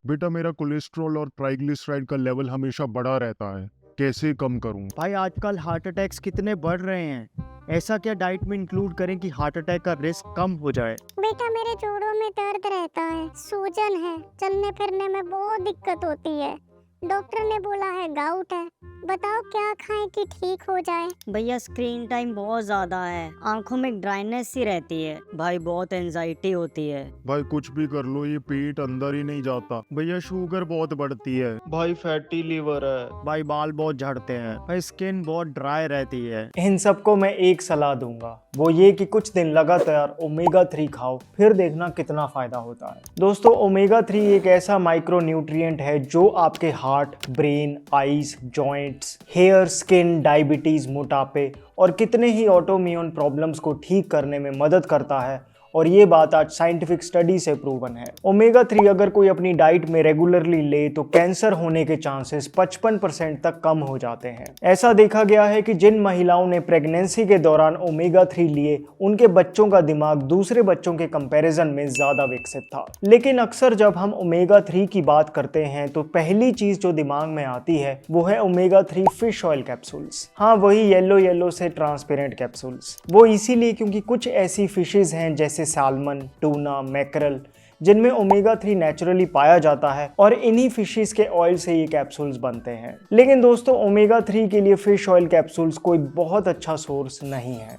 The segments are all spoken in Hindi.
बेटा मेरा कोलेस्ट्रॉल और ट्राइग्लिसराइड का लेवल हमेशा बढ़ा रहता है, कैसे कम करूं? भाई आजकल हार्ट अटैक्स कितने बढ़ रहे हैं। ऐसा क्या डाइट में इंक्लूड करें कि हार्ट अटैक का रिस्क कम हो जाए। बेटा मेरे जोड़ों में दर्द रहता है, सूजन है, चलने फिरने में बहुत दिक्कत होती है। डॉक्टर ने बोला है गाउट है। बताओ क्या खाएं कि ठीक हो जाए। भैया स्क्रीन टाइम बहुत ज्यादा है, आंखों में ड्राइनेस सी रहती है। भाई बहुत एंजाइटी होती है। भाई कुछ भी कर लो, ये पेट अंदर ही नहीं जाता। भैया शुगर बहुत बढ़ती है। भाई फैटी लीवर है। भाई बाल बहुत झड़ते हैं। भाई स्किन बहुत ड्राई रहती है। इन सबको मैं एक सलाह दूंगा, वो ये कि कुछ दिन लगातार ओमेगा 3 खाओ, फिर देखना कितना फायदा होता है। दोस्तों ओमेगा 3 एक ऐसा माइक्रो न्यूट्रिएंट है जो आपके heart, brain, eyes, joints, hair, skin, diabetes, मोटापे और कितने ही ऑटोइम्यून प्रॉब्लम्स को ठीक करने में मदद करता है। और ये बात आज साइंटिफिक स्टडी से प्रूवन है। ओमेगा 3 अगर कोई अपनी डाइट में रेगुलरली ले तो कैंसर होने के चांसेस 55% तक कम हो जाते हैं। ऐसा देखा गया है कि जिन महिलाओं ने प्रेगनेंसी के दौरान ओमेगा 3 लिए, उनके बच्चों का दिमाग दूसरे बच्चों के कंपैरिजन में ज्यादा विकसित था। लेकिन अक्सर जब हम ओमेगा 3 की बात करते हैं तो पहली चीज जो दिमाग में आती है वो है ओमेगा 3 फिश ऑयल कैप्सूल्स। हाँ, वही येलो येलो से ट्रांसपेरेंट कैप्सूल्स। वो इसीलिए क्योंकि कुछ ऐसी फिशेज हैं जैसे सैल्मन, टूना, मैकरल, जिनमें ओमेगा 3 नेचुरली पाया जाता है और इन्हीं फिशेस के ऑयल से ये कैप्सूल्स बनते हैं। लेकिन दोस्तों ओमेगा 3 के लिए फिश ऑयल कैप्सूल्स कोई बहुत अच्छा सोर्स नहीं है।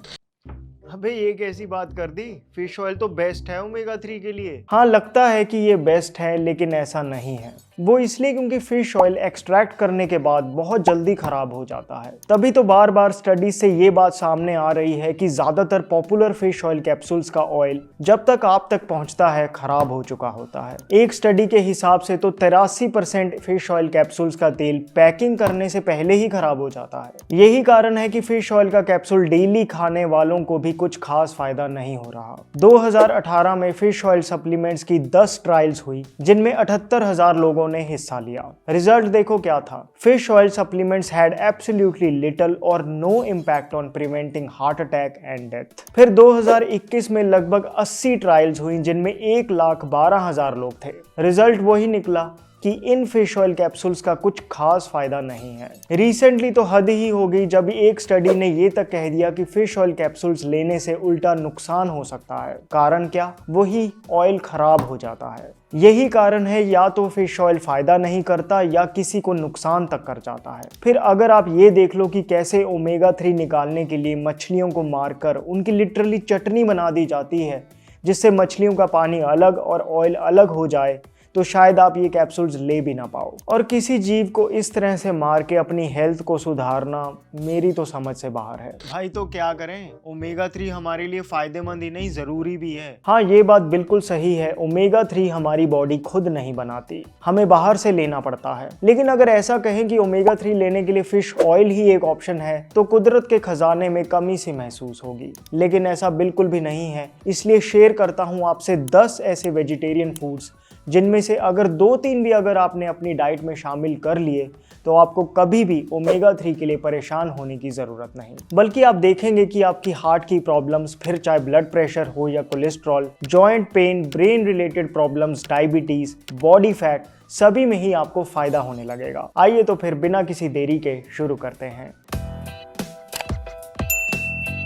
अबे ये कैसी बात कर दी। फिश ऑयल तो बेस्ट है ओमेगा 3 के लिए। हाँ, लगता है कि ये बेस्ट है लेकिन ऐसा नहीं है। वो इसलिए क्योंकि फिश ऑयल एक्सट्रैक्ट करने के बाद बहुत जल्दी खराब हो जाता है। तभी तो बार बार स्टडीज से ये बात सामने आ रही है कि ज्यादातर पॉपुलर फिश ऑयल कैप्सूल्स का ऑयल जब तक आप तक पहुंचता है खराब हो चुका होता है। एक स्टडी के हिसाब से तो 83% फिश ऑयल कैप्सूल्स का तेल पैकिंग करने से पहले ही खराब हो जाता है। यही कारण है कि फिश ऑयल का कैप्सूल डेली खाने वालों को भी कुछ खास फायदा नहीं हो रहा। 2018 में फिश ऑयल सप्लीमेंट्स की 10 ट्रायल्स हुई जिनमें 78,000 लोगों ने हिस्सा लिया। रिजल्ट देखो क्या था। Fish oil supplements had absolutely little और no impact on preventing heart attack and death. फिर 2021 में लगभग 80 ट्रायल्स हुई जिनमें 1,12,000 लोग थे। रिजल्ट वही निकला कि इन फिश ऑयल कैप्सूल्स का कुछ खास फायदा नहीं है। रिसेंटली तो हद ही हो गई जब एक स्टडी ने ये तक कह दिया कि फिश ऑयल कैप्सूल्स लेने से उल्टा नुकसान हो सकता है। कारण क्या? वही ऑयल खराब हो जाता है। यही कारण है या तो फिश ऑयल फायदा नहीं करता या किसी को नुकसान तक कर जाता है। फिर अगर आप ये देख लो कि कैसे ओमेगा 3 निकालने के लिए मछलियों को मारकर उनकी लिटरली चटनी बना दी जाती है जिससे मछलियों का पानी अलग और ऑयल अलग हो जाए, तो शायद आप ये कैप्सूल्स ले भी ना पाओ। और किसी जीव को इस तरह से मार के अपनी हेल्थ को सुधारना मेरी तो समझ से बाहर है। भाई तो क्या करें, ओमेगा 3 हमारे लिए फायदेमंद ही नहीं जरूरी भी है। हाँ, ये बात बिल्कुल सही है। ओमेगा 3 हमारी बॉडी खुद नहीं बनाती, हमें बाहर से लेना पड़ता है। लेकिन अगर ऐसा कहें कि ओमेगा 3 लेने के लिए फिश ऑयल ही एक ऑप्शन है तो कुदरत के खजाने में कमी सी महसूस होगी। लेकिन ऐसा बिल्कुल भी नहीं है। इसलिए शेयर करता हूँ आपसे 10 ऐसे वेजिटेरियन फूड्स जिनमें से अगर 2-3 भी अगर आपने अपनी डाइट में शामिल कर लिए तो आपको कभी भी ओमेगा 3 के लिए परेशान होने की ज़रूरत नहीं, बल्कि आप देखेंगे कि आपकी हार्ट की प्रॉब्लम्स, फिर चाहे ब्लड प्रेशर हो या cholesterol, joint pain, brain related problems, diabetes, body fat, सभी में ही आपको फ़ायदा होने लगेगा। आइए तो फिर बिना किसी देरी के शुरू करते हैं।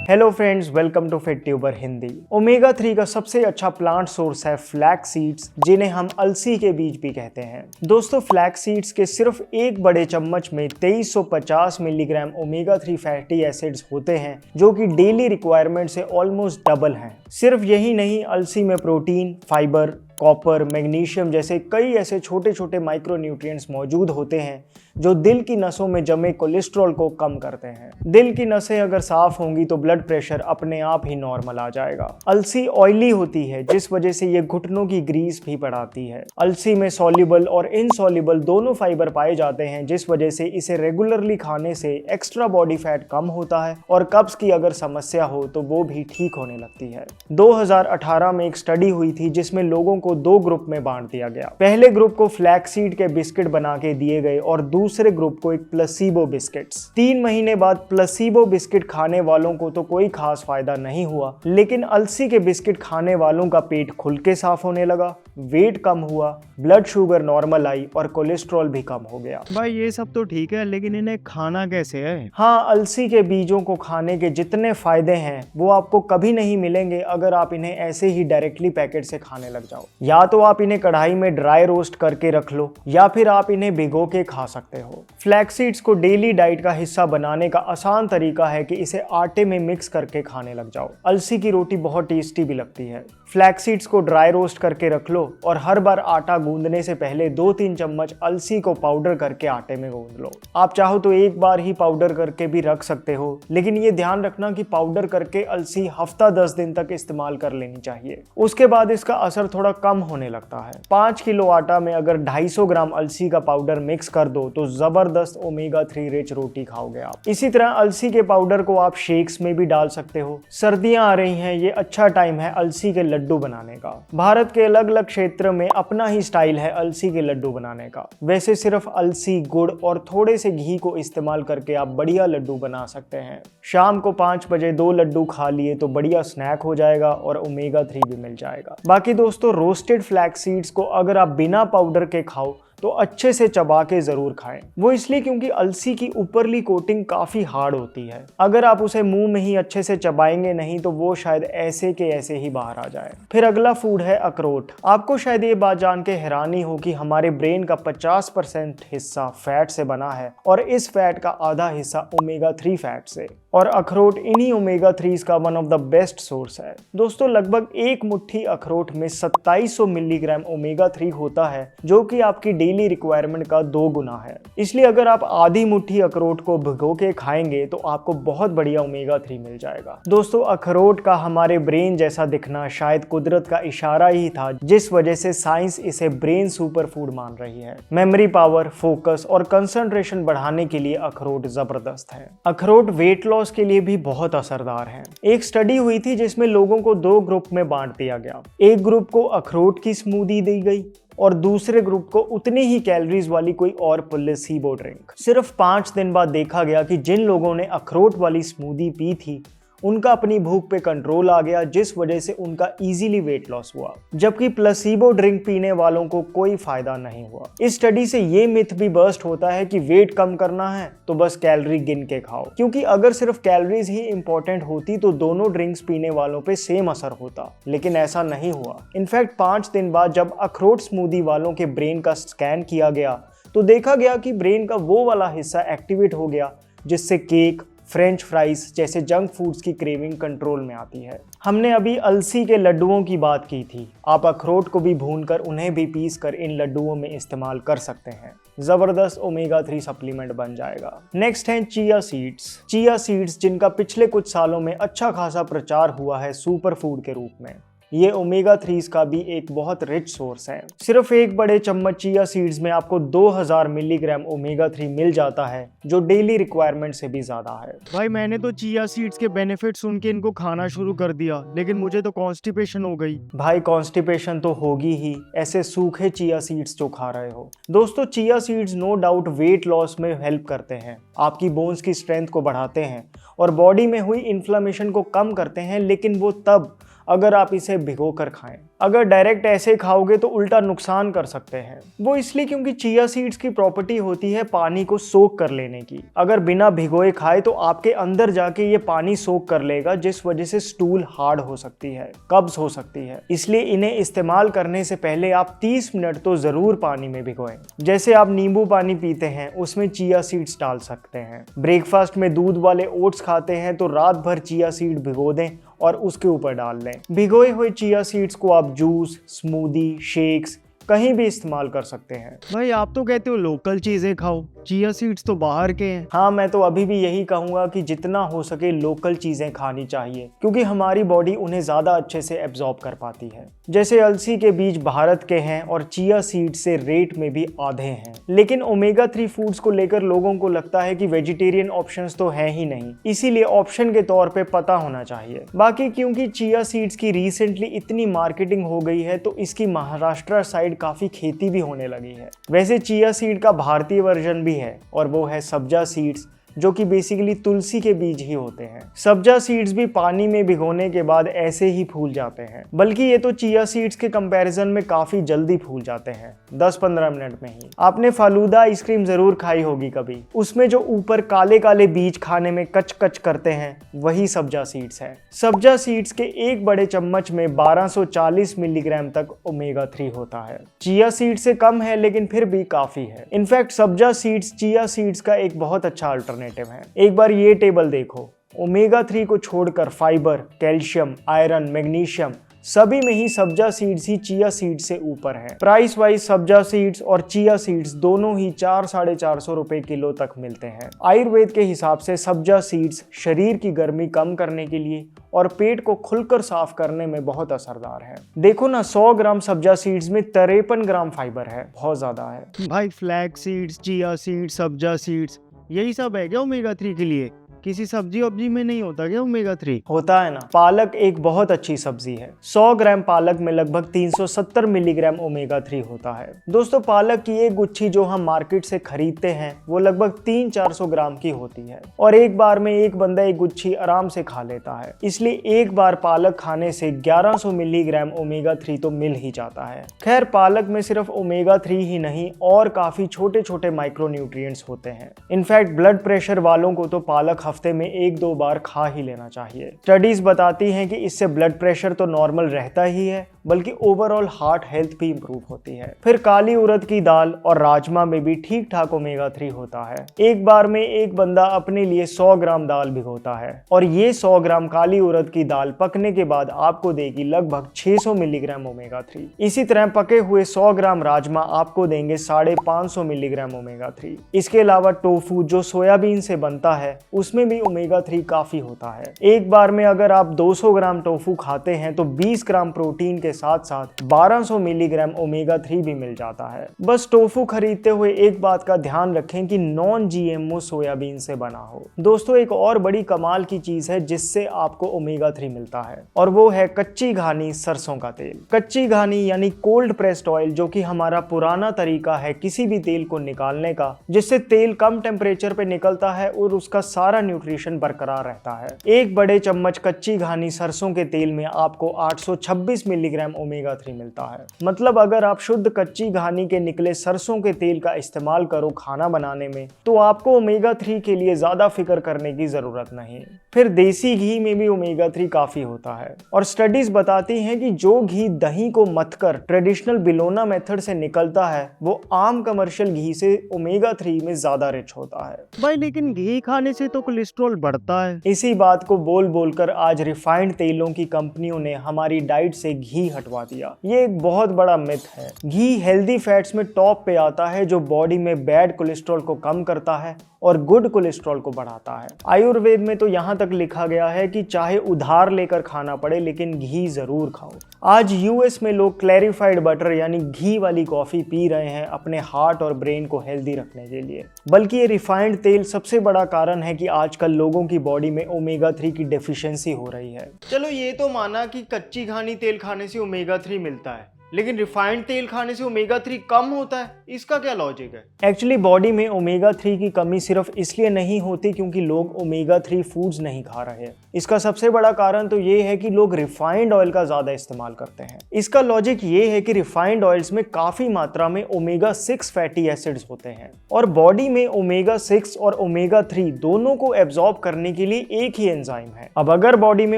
Hello friends, welcome to Fit Tuber Hindi. Omega 3 का सबसे अच्छा प्लांट सोर्स है फ्लैक्स सीड्स, जिन्हें हम अलसी के बीज भी कहते हैं। दोस्तों फ्लैक्स सीड्स के सिर्फ एक बड़े चम्मच में 2350 मिलीग्राम ओमेगा 3 फैटी एसिड्स होते हैं जो कि डेली रिक्वायरमेंट से ऑलमोस्ट डबल हैं। सिर्फ यही नहीं, अलसी में प्रोटीन, फाइबर, कॉपर, मैग्नीशियम जैसे कई ऐसे छोटे छोटे माइक्रो न्यूट्रिएंट्स मौजूद होते हैं जो दिल की नसों में जमे कोलेस्ट्रॉल को कम करते हैं। दिल की नसें अगर साफ होंगी तो ब्लड प्रेशर अपने आप ही नॉर्मल आ जाएगा। अलसी ऑयली होती है जिस वजह से ये घुटनों की ग्रीस भी बढ़ाती है। अलसी में सॉल्युबल और इनसॉल्युबल दोनों फाइबर पाए जाते हैं जिस वजह से इसे रेगुलरली खाने से एक्स्ट्रा बॉडी फैट कम होता है और कब्ज की अगर समस्या हो तो वो भी ठीक होने लगती है। 2018 में एक स्टडी हुई थी जिसमें लोगों को 2 ग्रुप में बांट दिया गया। पहले ग्रुप को फ्लैक्सीड के बिस्किट बना के दिए गए और दूसरे ग्रुप को एक प्लेसिबो बिस्किट्स। 3 महीने बाद प्लेसिबो बिस्किट खाने वालों को तो कोई खास फायदा नहीं हुआ, लेकिन अलसी के बिस्किट खाने वालों का पेट खुल के साफ होने लगा, वेट कम हुआ, ब्लड शुगर नॉर्मल आई और कोलेस्ट्रॉल भी कम हो गया। भाई ये सब तो ठीक है, लेकिन इन्हें खाना कैसे है? हाँ, अलसी के बीजों को खाने के जितने फायदे हैं वो आपको कभी नहीं मिलेंगे अगर आप इन्हें ऐसे ही डायरेक्टली पैकेट से खाने लग जाओ। या तो आप इन्हें कढ़ाई में ड्राई रोस्ट करके रख लो या फिर आप इन्हें भिगो के खा सकते हो। फ्लैक्स सीड्स को डेली डाइट का हिस्सा बनाने का आसान तरीका है कि इसे आटे में मिक्स करके खाने लग जाओ। अलसी की रोटी बहुत टेस्टी भी लगती है। फ्लैक्स सीड्स को ड्राई रोस्ट करके रख लो और हर बार आटा गूंदने से पहले 2-3 चम्मच अलसी को पाउडर करके आटे में गूंद लो। आप चाहो तो एक बार ही पाउडर करके भी रख सकते हो, लेकिन ये ध्यान रखना कि पाउडर करके अलसी हफ्ता 10 दिन तक इस्तेमाल कर लेनी चाहिए। उसके बाद इसका असर थोड़ा कम होने लगता है। 5 किलो आटा में अगर 250 ग्राम अलसी का पाउडर मिक्स कर दो तो जबरदस्त ओमेगा 3 रिच रोटी खाओगे आप। इसी तरह अलसी के पाउडर को आप शेक्स में भी डाल सकते हो। सर्दियां आ रही हैं, ये अच्छा टाइम है अलसी के लड्डू बनाने का। भारत के अलग अलग क्षेत्र में अपना ही स्टाइल है अलसी के लड्डू बनाने का। वैसे सिर्फ अलसी, गुड़ और थोड़े से घी को इस्तेमाल करके आप बढ़िया लड्डू बना सकते हैं। शाम को 5 बजे 2 लड्डू खा लिए तो बढ़िया स्नैक हो जाएगा और ओमेगा 3 भी मिल जाएगा। बाकी दोस्तों, रोस्टेड फ्लैक्स सीड्स को अगर आप बिना पाउडर के खाओ तो अच्छे से चबा के जरूर खाएं। वो इसलिए क्योंकि अलसी की ऊपरली कोटिंग काफी हार्ड होती है। अगर आप उसे मुंह में ही अच्छे से चबाएंगे नहीं तो वो शायद ऐसे के ऐसे ही बाहर आ जाए। फिर अगला फूड है अखरोट। आपको शायद ये बात जान के हैरानी हो कि हमारे ब्रेन का 50% हिस्सा फैट से बना है और इस फैट का आधा हिस्सा ओमेगा 3 फैट से, और अखरोट इन्हीं ओमेगा 3 का one of the best source है। दोस्तों, लगभग एक मुट्ठी अखरोट में 2700 मिलीग्राम ओमेगा 3 होता है, जो कि आपकी डेली रिक्वायरमेंट का 2 गुना है। इसलिए अगर आप आधी मुट्ठी अखरोट को भिगो के खाएंगे तो आपको बहुत बढ़िया ओमेगा 3 मिल जाएगा। दोस्तों, अखरोट का हमारे ब्रेन जैसा दिखना शायद कुदरत का इशारा ही था, जिस वजह से साइंस इसे ब्रेन सुपर फूड मान रही है। मेमोरी पावर, फोकस और कंसंट्रेशन बढ़ाने के लिए अखरोट जबरदस्त है। अखरोट वेट लॉस के लिए भी बहुत असरदार है। एक स्टडी हुई थी जिसमें लोगों को 2 ग्रुप में बांट दिया गया। एक ग्रुप को अखरोट की स्मूदी दी गई और दूसरे ग्रुप को उतनी ही कैलोरीज वाली कोई और प्लेसिबो ड्रिंक। सिर्फ 5 दिन बाद देखा गया कि जिन लोगों ने अखरोट वाली स्मूदी पी थी उनका अपनी भूख पे कंट्रोल आ गया, जिस वजह से उनका इजीली वेट लॉस हुआ, जबकि प्लेसिबो ड्रिंक पीने वालों को कोई फायदा नहीं हुआ। इस स्टडी से ये मिथ भी बर्स्ट होता है कि वेट कम करना है तो बस कैलोरी गिन के खाओ, क्योंकि अगर सिर्फ कैलोरीज ही इंपॉर्टेंट होती तो दोनों ड्रिंक्स पीने वालों पे सेम असर होता, लेकिन ऐसा नहीं हुआ। इनफैक्ट 5 दिन बाद जब अखरोट स्मूदी वालों के ब्रेन का स्कैन किया गया तो देखा गया कि ब्रेन का वो वाला हिस्सा एक्टिवेट हो गया जिससे केक, फ्रेंच फ्राइज जैसे जंक फूड्स की क्रेविंग कंट्रोल में आती है। हमने अभी अलसी के लड्डुओं की बात की थी। आप अखरोट को भी भूनकर उन्हें भी पीस कर इन लड्डुओं में इस्तेमाल कर सकते हैं। जबरदस्त ओमेगा 3 सप्लीमेंट बन जाएगा। नेक्स्ट है चिया सीड्स। चिया सीड्स जिनका पिछले कुछ सालों में अच्छा खासा प्रचार हुआ है सुपर फूड के रूप में। ये ओमेगा 3 का भी एक बहुत रिच सोर्स है। सिर्फ एक बड़े चम्मच चिया सीड्स में आपको 2000 मिलीग्राम ओमेगा 3 मिल जाता है, जो डेली रिक्वायरमेंट से भी ज्यादा है। भाई मैंने तो चिया सीड्स के बेनिफिट सुन के इनको खाना शुरू कर दिया, लेकिन मुझे तो कॉन्स्टिपेशन हो गई। भाई कॉन्स्टिपेशन तो होगी ही, ऐसे सूखे चिया सीड्स जो खा रहे हो। दोस्तों, chia seeds no doubt weight loss में हेल्प करते हैं, आपकी बोन्स की स्ट्रेंथ को बढ़ाते हैं और बॉडी में हुई इन्फ्लेमेशन को कम करते हैं, लेकिन वो तब अगर आप इसे भिगो कर खाएं। अगर डायरेक्ट ऐसे खाओगे तो उल्टा नुकसान कर सकते हैं। वो इसलिए क्योंकि चिया सीड्स की प्रॉपर्टी होती है पानी को सोक कर लेने की। अगर बिना भिगोए खाए तो आपके अंदर जाके ये पानी सोक कर लेगा, जिस वजह से स्टूल हार्ड हो सकती है, कब्ज हो सकती है। इसलिए इन्हें इस्तेमाल करने से पहले आप 30 मिनट तो जरूर पानी में भिगोएं। जैसे आप नींबू पानी पीते हैं उसमें चिया सीड्स डाल सकते हैं। ब्रेकफास्ट में दूध वाले ओट्स खाते हैं तो रात भर चिया सीड भिगो दें और उसके ऊपर डाल लें। भिगोए हुए चिया सीड्स को आप जूस, स्मूदी, शेक्स कहीं भी इस्तेमाल कर सकते हैं। भाई आप तो कहते हो लोकल चीजें खाओ, चिया सीड्स तो बाहर के हैं। हाँ, मैं तो अभी भी यही कहूंगा कि जितना हो सके लोकल चीजें खानी चाहिए, क्योंकि हमारी बॉडी उन्हें ज्यादा अच्छे से एब्जॉर्ब कर पाती है। जैसे अलसी के बीज भारत के हैं और चिया सीड से रेट में भी आधे हैं, लेकिन ओमेगा 3 फूड्स को लेकर लोगों को लगता है कि वेजिटेरियन ऑप्शंस तो हैं ही नहीं, इसीलिए ऑप्शन के तौर पे पता होना चाहिए। बाकी क्योंकि चिया सीड्स की रिसेंटली इतनी मार्केटिंग हो गई है तो इसकी महाराष्ट्र साइड काफी खेती भी होने लगी है। वैसे चिया सीड का भारतीय वर्जन भी है और वो है सब्जा सीड्स, जो कि बेसिकली तुलसी के बीज ही होते हैं। सब्जा सीड्स भी पानी में भिगोने के बाद ऐसे ही फूल जाते हैं, बल्कि ये तो चिया सीड्स के कंपैरिजन में काफी जल्दी फूल जाते हैं, 10-15 मिनट में ही। आपने फालूदा आइसक्रीम जरूर खाई होगी कभी, उसमें जो ऊपर काले काले बीज खाने में कच कच करते हैं वही सब्जा सीड्स है। सब्जा सीड्स के एक बड़े चम्मच में 1240 मिलीग्राम तक ओमेगा 3 होता है। चिया सीड से कम है लेकिन फिर भी काफी है। इनफैक्ट सब्जा सीड्स चिया सीड्स का एक बहुत अच्छा अल्टरनेटिव है। एक बार ये टेबल देखो, ओमेगा 3 को छोड़कर फाइबर, कैल्शियम, आयरन, मैग्नीशियम सभी में ही सब्जा सीड्स ही चिया सीड्स से ऊपर है। प्राइस वाइज सब्जा सीड्स और चिया सीड्स दोनों ही 400-450 रुपए किलो तक मिलते हैं। आयुर्वेद के हिसाब से सब्जा सीड्स शरीर की गर्मी कम करने के लिए और पेट को खुलकर साफ करने में बहुत असरदार है। देखो ना, 100 ग्राम सब्जा सीड्स में 53 ग्राम फाइबर है, बहुत ज्यादा है। भाई फ्लैग सीड्स, चिया सीड्स, सब्जा सीड्स यही सब है क्या ओमेगा 3 के लिए? किसी सब्जी वब्जी में नहीं होता क्या ओमेगा 3? होता है ना। पालक एक बहुत अच्छी सब्जी है। 100 ग्राम पालक में लगभग 370 मिलीग्राम ओमेगा 3 होता है। दोस्तों, पालक की एक गुच्छी जो हम मार्केट से खरीदते हैं वो लगभग 300-400 ग्राम की होती है और एक बार में एक बंदा एक गुच्छी आराम से खा लेता है। इसलिए एक बार पालक खाने से 1100 मिलीग्राम ओमेगा 3 तो मिल ही जाता है। खैर, पालक में सिर्फ ओमेगा 3 ही नहीं और काफी छोटे छोटे माइक्रोन्यूट्रिएंट्स होते हैं। इनफैक्ट ब्लड प्रेशर वालों को तो पालक हफ्ते में 1-2 बार खा ही लेना चाहिए। स्टडीज बताती हैं कि इससे ब्लड प्रेशर तो नॉर्मल रहता ही है, बल्कि ओवरऑल हार्ट हेल्थ भी इंप्रूव होती है। फिर काली उड़द की दाल और राजमा में भी ठीक ठाक ओमेगा 3 होता है। एक बार में एक बंदा अपने लिए 100 ग्राम दाल भिगोता है और ये 100 ग्राम काली उड़द की दाल पकने के बाद आपको देगी लगभग 600 मिलीग्राम ओमेगा 3। इसी तरह पके हुए 100 ग्राम राजमा आपको देंगे 550 मिलीग्राम ओमेगा 3। इसके अलावा टोफू जो सोयाबीन से बनता है उसमें भी ओमेगा 3 काफी होता है। एक बार में अगर आप 200 ग्राम टोफू खाते हैं तो 20 ग्राम प्रोटीन के साथ साथ 1200 मिलीग्राम ओमेगा 3 भी मिल जाता है। बस टोफू खरीदते हुए एक बात का ध्यान रखें कि नॉन जीएमओ सोयाबीन से बना हो। दोस्तों, एक और बड़ी कमाल की चीज है जिससे आपको ओमेगा 3 मिलता है और वो है कच्ची घानी सरसों का तेल। कच्ची घानी यानी कोल्ड प्रेस्ड ऑयल, जो कि हमारा पुराना तरीका है किसी भी तेल को निकालने का, जिससे तेल कम टेम्परेचर पे निकलता है और उसका सारा न्यूट्रिशन बरकरार रहता है। एक बड़े चम्मच कच्ची घानी सरसों के तेल में आपको 826 मिलीग्राम ओमेगा 3 मिलता है। मतलब अगर आप शुद्ध कच्ची घानी के निकले सरसों के तेल का इस्तेमाल करो खाना बनाने में, तो आपको ओमेगा 3 के लिए ज्यादा फिक्र करने की जरूरत नहीं। फिर देसी घी में भी ओमेगा 3 काफी होता है और स्टडीज बताती हैं कि जो घी दही को मथकर ट्रेडिशनल बिलोना मेथड से निकलता है वो आम कमर्शियल घी से ओमेगा 3 में ज्यादा रिच होता है। भाई लेकिन घी खाने से तो कोलेस्ट्रॉल बढ़ता है। इसी बात को बोल बोलकर आज रिफाइंड तेलों की कंपनियों ने हमारी डाइट से घी हटवा दिया। ये एक बहुत बड़ा मिथ है। घी हेल्दी फैट्स में टॉप पे आता है जो बॉडी में बैड कोलेस्ट्रॉल को कम करता है और गुड कोलेस्ट्रॉल को बढ़ाता है। आयुर्वेद में तो यहाँ तक लिखा गया है कि चाहे उधार लेकर खाना पड़े लेकिन घी जरूर खाओ। आज यूएस में लोग क्लैरिफाइड बटर यानी घी वाली कॉफी पी रहे हैं अपने हार्ट और ब्रेन को हेल्दी रखने के लिए। बल्कि ये रिफाइंड तेल सबसे बड़ा कारण है कि आजकल लोगों की बॉडी में ओमेगा 3 की डेफिशिएंसी हो रही है। चलो ये तो माना कि कच्ची घानी तेल खाने से ओमेगा 3 मिलता है, लेकिन रिफाइंड तेल खाने से ओमेगा 3 कम होता है, इसका क्या लॉजिक है? एक्चुअली बॉडी में ओमेगा 3 की कमी सिर्फ इसलिए नहीं होती क्योंकि लोग ओमेगा 3 फूड्स नहीं खा रहे हैं। इसका सबसे बड़ा कारण तो ये है कि लोग रिफाइंड ऑयल का ज्यादा इस्तेमाल करते हैं। इसका लॉजिक ये है कि रिफाइंड ऑयल्स में काफी मात्रा में ओमेगा 6 फैटी एसिड्स होते हैं और बॉडी में ओमेगा 6 और ओमेगा 3 दोनों को एब्जॉर्ब करने के लिए एक ही एंजाइम है। अब अगर बॉडी में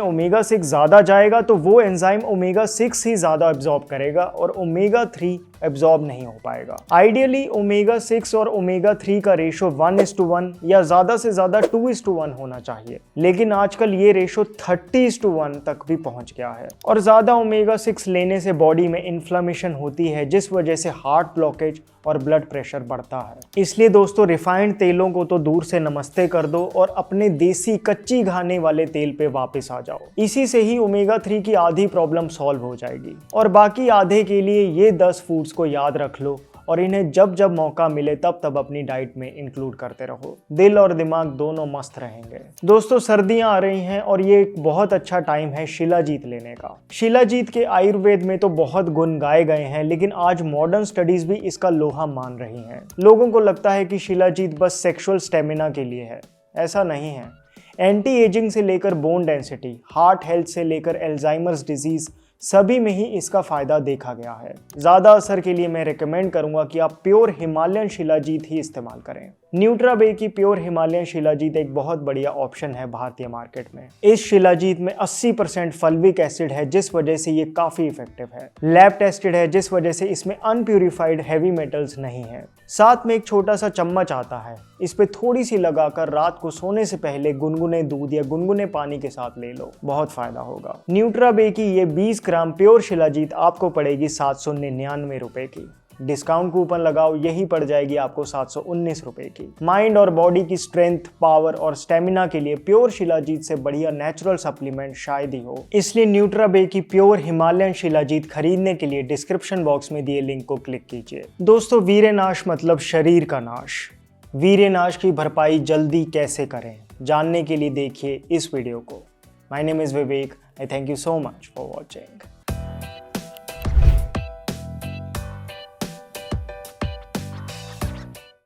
ओमेगा 6 ज्यादा जाएगा तो वो एंजाइम ओमेगा 6 ही ज्यादा एब्जॉर्ब करेगा और ओमेगा 3 एब्जॉर्ब नहीं हो पाएगा। आइडियली ओमेगा 6 और ओमेगा 3 का रेशो 1:1 या ज्यादा से ज्यादा 2:1 होना चाहिए, लेकिन आजकल ये रेशो 30:1 तक भी पहुंच गया है। और ज्यादा ओमेगा 6 लेने से बॉडी में इन्फ्लेमेशन होती है जिस वजह से हार्ट ब्लॉकेज और ब्लड प्रेशर बढ़ता है। इसलिए दोस्तों, रिफाइंड तेलों को तो दूर से नमस्ते कर दो और अपने देसी कच्ची घाने वाले तेल पे वापस आ जाओ। इसी से ही ओमेगा 3 की आधी प्रॉब्लम सॉल्व हो जाएगी। और बाकी आधे के लिए ये 10 फूड्स को याद रख लो और इन्हें जब जब मौका मिले तब तब अपनी डाइट में इंक्लूड करते रहो। दिल और दिमाग दोनों मस्त रहेंगे। दोस्तों, सर्दियां आ रही हैं और ये एक बहुत अच्छा टाइम है शिलाजीत लेने का। शिलाजीत के आयुर्वेद में तो बहुत गुण गाए गए हैं, लेकिन आज मॉडर्न स्टडीज भी इसका लोहा मान रही हैं। लोगों को लगता है कि शिलाजीत बस सेक्सुअल स्टेमिना के लिए है, ऐसा नहीं है। एंटी एजिंग से लेकर बोन डेंसिटी, हार्ट हेल्थ से लेकर एल्जाइमर्स डिजीज, सभी में ही इसका फायदा देखा गया है। ज़्यादा असर के लिए मैं रिकमेंड करूंगा कि आप प्योर हिमालयन शिलाजीत ही इस्तेमाल करें। न्यूट्राबे की प्योर हिमालयन शिलाजीत एक बहुत बढ़िया ऑप्शन है भारतीय मार्केट में। इस शिलाजीत में 80% फल्विक एसिड है, जिस वजह से ये काफ़ी इफेक्टिव है। लैब टेस्टेड है, जिस वजह से इसमें अनप्यूरिफाइड हैवी मेटल्स नहीं है। साथ में एक छोटा सा चम्मच आता है, इस पे थोड़ी सी लगाकर रात को सोने से पहले गुनगुने दूध या गुनगुने पानी के साथ ले लो, बहुत फायदा होगा। न्यूट्राबे की ये 20 ग्राम प्योर शिलाजीत आपको पड़ेगी 799 रुपए की। डिस्काउंट कूपन लगाओ, यही पड़ जाएगी आपको 719 रुपए की। माइंड और बॉडी की स्ट्रेंथ, पावर और स्टेमिना के लिए प्योर शिलाजीत से बढ़िया नेचुरल सप्लीमेंट शायद ही हो। इसलिए न्यूट्राबे की प्योर हिमालयन शिलाजीत खरीदने के लिए डिस्क्रिप्शन बॉक्स में दिए लिंक को क्लिक कीजिए। दोस्तों, वीर्यनाश मतलब शरीर का नाश। वीर्यनाश की भरपाई जल्दी कैसे करें, जानने के लिए देखिए इस वीडियो को। My name is Vivek. I thank you so much for watching.